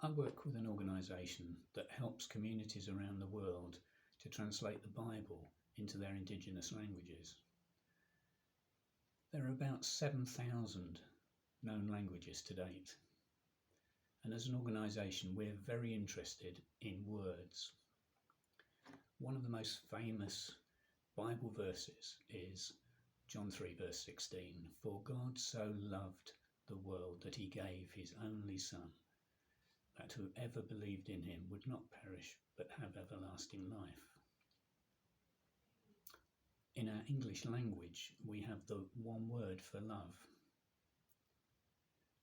I work with an organisation that helps communities around the world to translate the Bible into their indigenous languages. There are about 7,000 known languages to date, and as an organisation we're very interested in words. One of the most famous Bible verses is John 3 verse 16, "For God so loved the world that he gave his only Son, that whoever believed in him would not perish but have everlasting life." In our English language, we have the one word for love,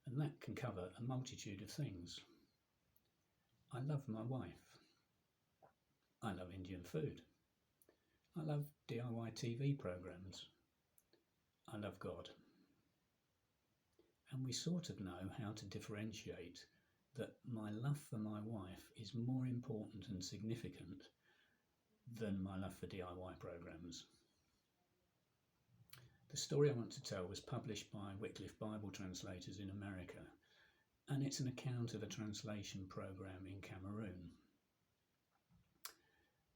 and that can cover a multitude of things. I love my wife. I love Indian food. I love DIY TV programs. I love God. And we sort of know how to differentiate that my love for my wife is more important and significant than my love for DIY programs. The story I want to tell was published by Wycliffe Bible Translators in America, and it's an account of a translation program in Cameroon.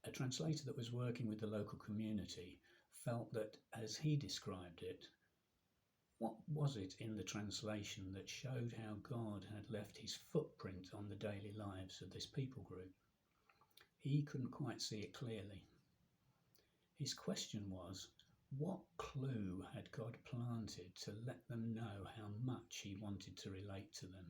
A translator that was working with the local community felt that, as he described it, what was it in the translation that showed how God had left his footprint on the daily lives of this people group? He couldn't quite see it clearly. His question was, what clue had God planted to let them know how much he wanted to relate to them?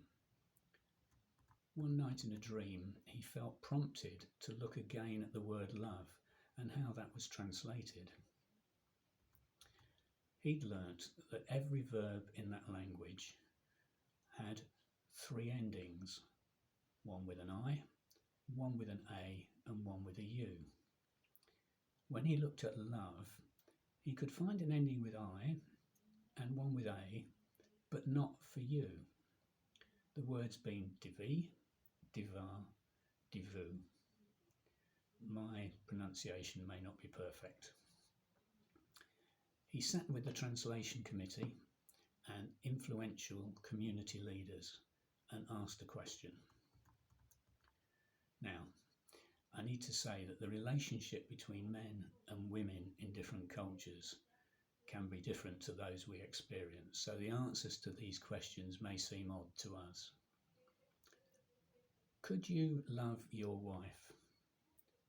One night in a dream, he felt prompted to look again at the word love and how that was translated. He'd learnt that every verb in that language had three endings, one with an I, one with an A, and one with a U. When he looked at love, he could find an ending with I and one with A, but not for you. The words being divi, divar, divu. My pronunciation may not be perfect. He sat with the translation committee and influential community leaders and asked a question. Now, I need to say that the relationship between men and women in different cultures can be different to those we experience, so the answers to these questions may seem odd to us. Could you love your wife?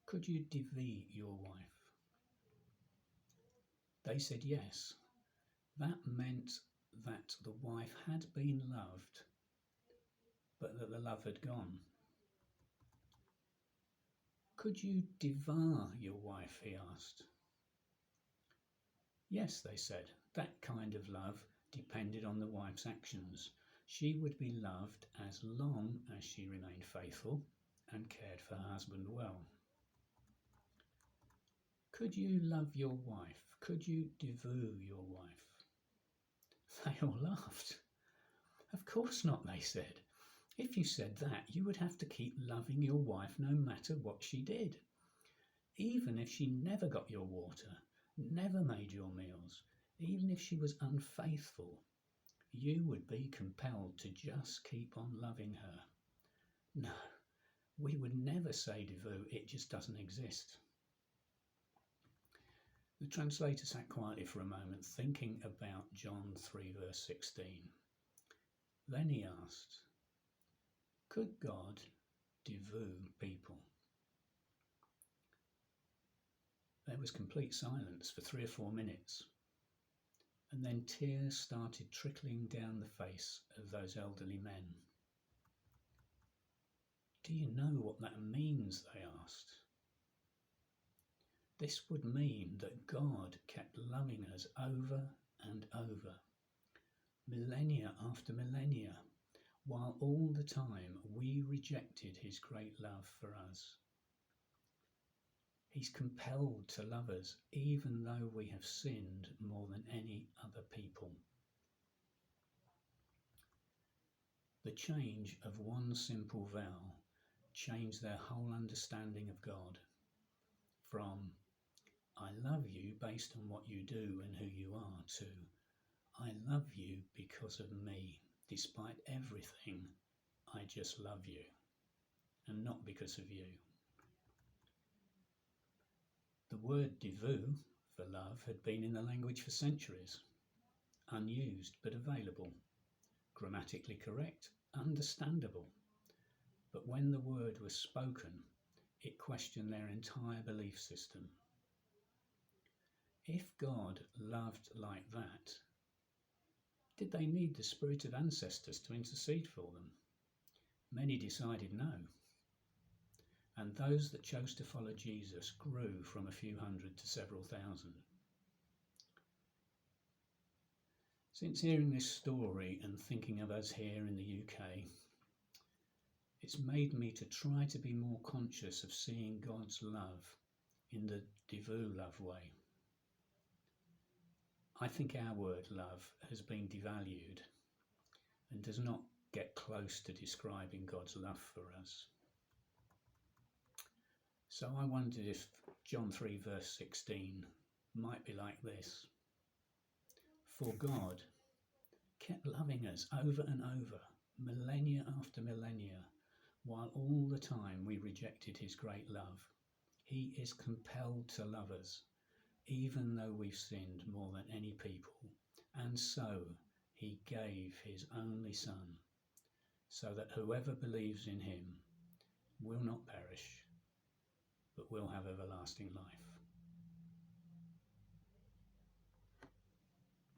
Could you divi your wife? They said yes. That meant that the wife had been loved, but that the love had gone. Could you devour your wife, he asked. Yes, they said, that kind of love depended on the wife's actions. She would be loved as long as she remained faithful and cared for her husband well. Could you love your wife? Could you devour your wife? They all laughed. Of course not, they said. If you said that, you would have to keep loving your wife no matter what she did. Even if she never got your water, never made your meals, even if she was unfaithful, you would be compelled to just keep on loving her. No, we would never say devout, it just doesn't exist. The translator sat quietly for a moment, thinking about John 3 verse 16. Then he asked, could God devour people? There was complete silence for 3 or 4 minutes, and then tears started trickling down the face of those elderly men. Do you know what that means? They asked. This would mean that God kept loving us over and over, millennia after millennia, while all the time we rejected his great love for us. He's compelled to love us even though we have sinned more than any other people. The change of one simple vow changed their whole understanding of God, from I love you based on what you do and who you are, to I love you because of me. Despite everything, I just love you. and not because of you. The word divu for love had been in the language for centuries, unused but available, grammatically correct, understandable. But when the word was spoken, it questioned their entire belief system. If God loved like that, did they need the spirit of ancestors to intercede for them? Many decided no. And those that chose to follow Jesus grew from a few hundred to several thousand. Since hearing this story and thinking of us here in the UK, it's made me to try to be more conscious of seeing God's love in the divu love way. I think our word love has been devalued and does not get close to describing God's love for us. So I wondered if John 3 verse 16 might be like this. For God kept loving us over and over, millennia after millennia, while all the time we rejected his great love. He is compelled to love us, even though we've sinned more than any people. And so he gave his only Son, so that whoever believes in him will not perish, but will have everlasting life.